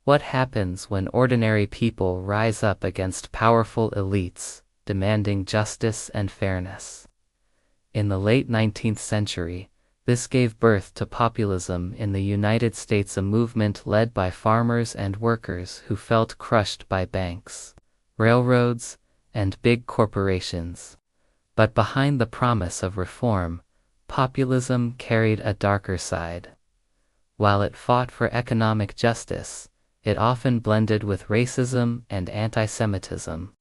What happens when ordinary people rise up against powerful elites, demanding justice and fairness? In the late 19th century, this gave birth to populism in the United States, a movement led by farmers and workers who felt crushed by banks, railroads, and big corporations. But behind the promise of reform, populism carried a darker side. While it fought for economic justice, it often blended with racism and anti-Semitism.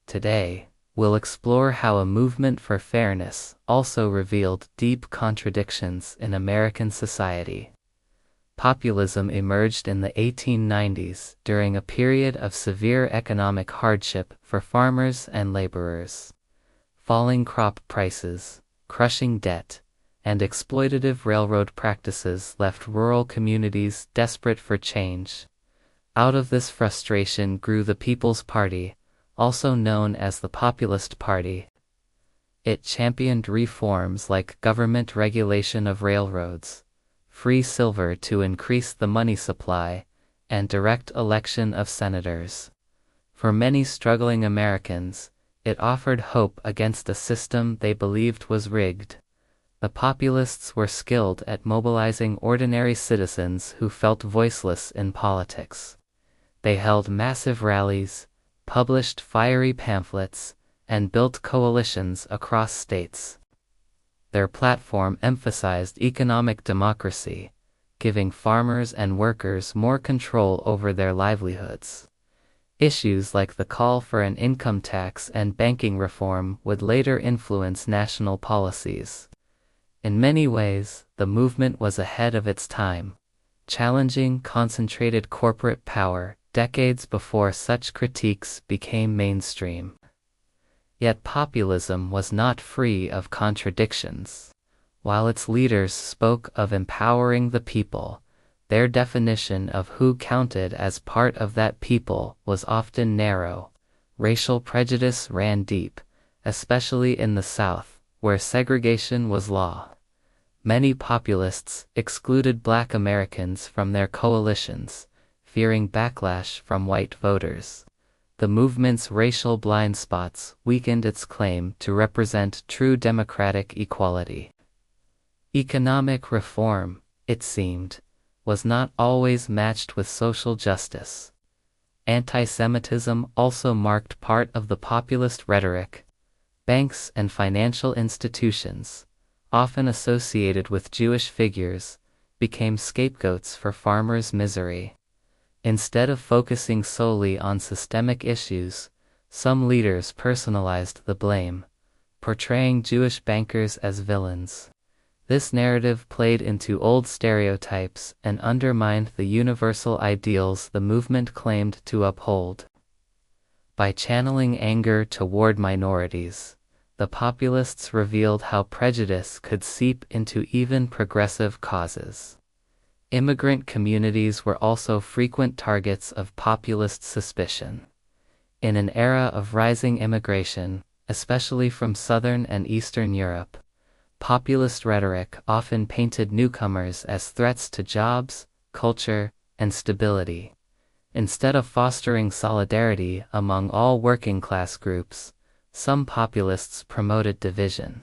Today, we'll explore how a movement for fairness also revealed deep contradictions in American society. Populism emerged in the 1890s during a period of severe economic hardship for farmers and laborers. Falling crop prices, crushing debt, and exploitative railroad practices left rural communities desperate for change. Out of this frustration grew the People's Party, also known as the Populist Party. It championed reforms like government regulation of railroads, free silver to increase the money supply, and direct election of senators. For many struggling Americans, it offered hope against a system they believed was rigged. The populists were skilled at mobilizing ordinary citizens who felt voiceless in politics. They held massive rallies, published fiery pamphlets, and built coalitions across states. Their platform emphasized economic democracy, giving farmers and workers more control over their livelihoods. Issues like the call for an income tax and banking reform would later influence national policies. In many ways, the movement was ahead of its time, challenging concentrated corporate power decades before such critiques became mainstream. Yet populism was not free of contradictions. While its leaders spoke of empowering the people, their definition of who counted as part of that people was often narrow. Racial prejudice ran deep, especially in the South, where segregation was law. Many populists excluded Black Americans from their coalitions, fearing backlash from white voters. The movement's racial blind spots weakened its claim to represent true democratic equality. Economic reform, it seemed, was not always matched with social justice. Antisemitism also marked part of the populist rhetoric. Banks and financial institutions, often associated with Jewish figures, became scapegoats for farmers' misery. Instead of focusing solely on systemic issues, some leaders personalized the blame, portraying Jewish bankers as villains. This narrative played into old stereotypes and undermined the universal ideals the movement claimed to uphold. By channeling anger toward minorities, the populists revealed how prejudice could seep into even progressive causes. Immigrant communities were also frequent targets of populist suspicion. In an era of rising immigration, especially from Southern and Eastern Europe, populist rhetoric often painted newcomers as threats to jobs, culture, and stability. Instead of fostering solidarity among all working-class groups, some populists promoted division.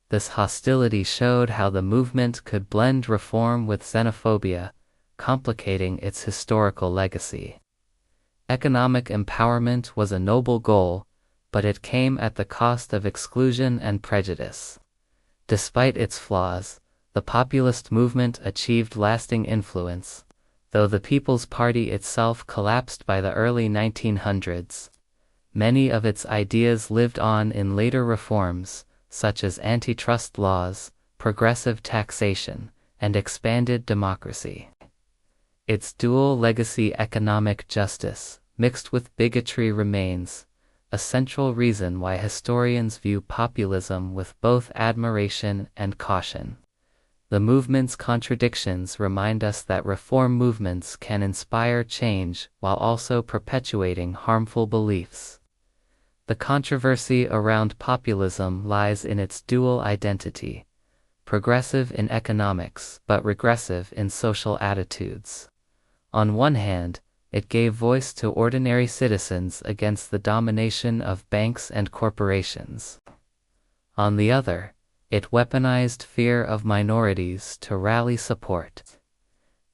This hostility showed how the movement could blend reform with xenophobia, complicating its historical legacy. Economic empowerment was a noble goal, but it came at the cost of exclusion and prejudice. Despite its flaws, the populist movement achieved lasting influence, though the People's Party itself collapsed by the early 1900s. Many of its ideas lived on in later reforms, such as antitrust laws, progressive taxation, and expanded democracy. Its dual legacy, economic justice, mixed with bigotry, remains a central reason why historians view populism with both admiration and caution. The movement's contradictions remind us that reform movements can inspire change while also perpetuating harmful beliefs. The controversy around populism lies in its dual identity: progressive in economics but regressive in social attitudes. On one hand, it gave voice to ordinary citizens against the domination of banks and corporations. On the other, it weaponized fear of minorities to rally support.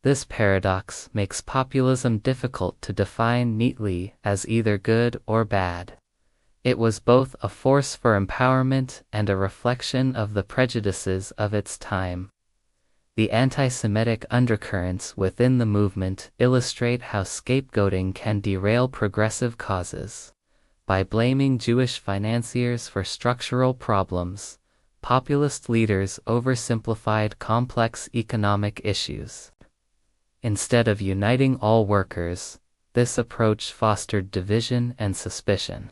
This paradox makes populism difficult to define neatly as either good or bad. It was both a force for empowerment and a reflection of the prejudices of its time. The anti-Semitic undercurrents within the movement illustrate how scapegoating can derail progressive causes. By blaming Jewish financiers for structural problems, populist leaders oversimplified complex economic issues. Instead of uniting all workers, this approach fostered division and suspicion.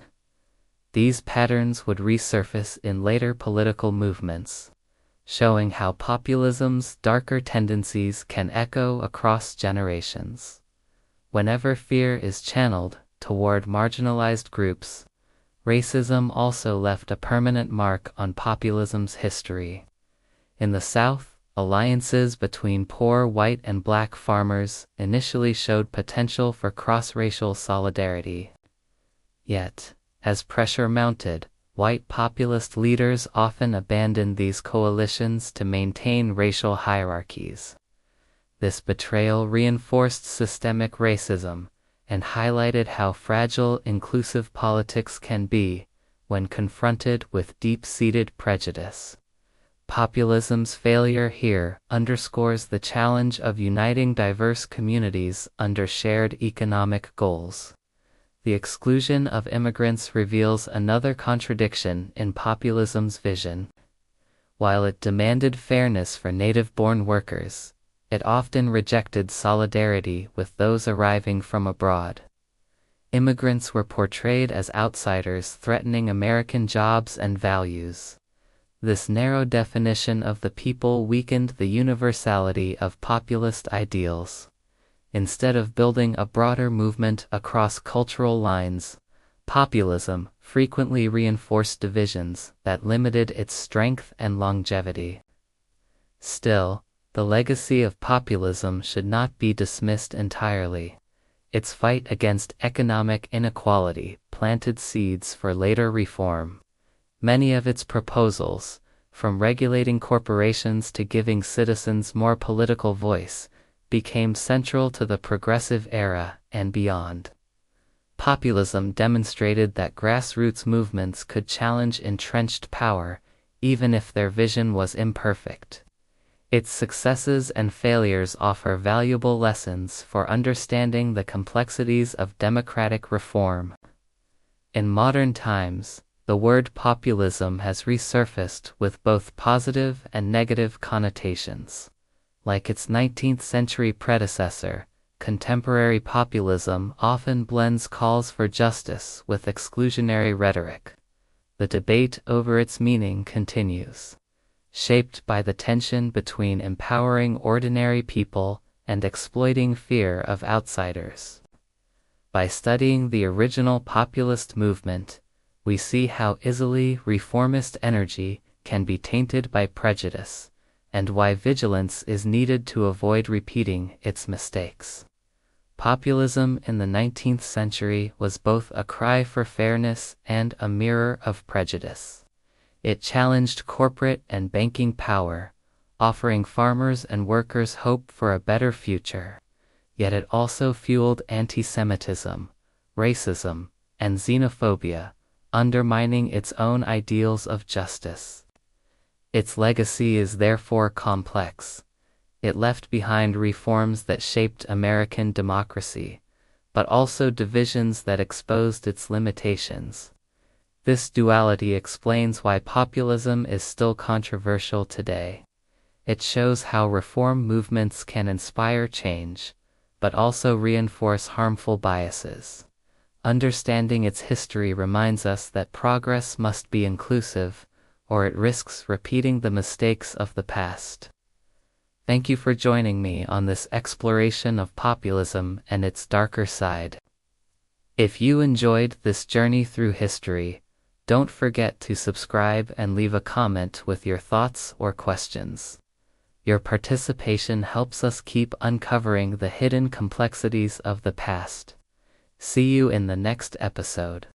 These patterns would resurface in later political movements, showing how populism's darker tendencies can echo across generations. Whenever fear is channeled toward marginalized groups, racism also left a permanent mark on populism's history. In the South, alliances between poor white and black farmers initially showed potential for cross-racial solidarity. Yet, as pressure mounted, white populist leaders often abandoned these coalitions to maintain racial hierarchies. This betrayal reinforced systemic racism and highlighted how fragile inclusive politics can be when confronted with deep-seated prejudice. Populism's failure here underscores the challenge of uniting diverse communities under shared economic goals. The exclusion of immigrants reveals another contradiction in populism's vision. While it demanded fairness for native-born workers, it often rejected solidarity with those arriving from abroad. Immigrants were portrayed as outsiders threatening American jobs and values. This narrow definition of the people weakened the universality of populist ideals. Instead of building a broader movement across cultural lines, populism frequently reinforced divisions that limited its strength and longevity. Still, the legacy of populism should not be dismissed entirely. Its fight against economic inequality planted seeds for later reform. Many of its proposals, from regulating corporations to giving citizens more political voice, became central to the progressive era and beyond. Populism demonstrated that grassroots movements could challenge entrenched power, even if their vision was imperfect. Its successes and failures offer valuable lessons for understanding the complexities of democratic reform. In modern times, the word populism has resurfaced with both positive and negative connotations. Like its 19th-century predecessor, contemporary populism often blends calls for justice with exclusionary rhetoric. The debate over its meaning continues, shaped by the tension between empowering ordinary people and exploiting fear of outsiders. By studying the original populist movement, we see how easily reformist energy can be tainted by prejudice, and why vigilance is needed to avoid repeating its mistakes. Populism in the 19th century was both a cry for fairness and a mirror of prejudice. It challenged corporate and banking power, offering farmers and workers hope for a better future. Yet it also fueled antisemitism, racism, and xenophobia, undermining its own ideals of justice. Its legacy is therefore complex. It left behind reforms that shaped American democracy, but also divisions that exposed its limitations. This duality explains why populism is still controversial today. It shows how reform movements can inspire change, but also reinforce harmful biases. Understanding its history reminds us that progress must be inclusive, or it risks repeating the mistakes of the past. Thank you for joining me on this exploration of populism and its darker side. If you enjoyed this journey through history, don't forget to subscribe and leave a comment with your thoughts or questions. Your participation helps us keep uncovering the hidden complexities of the past. See you in the next episode.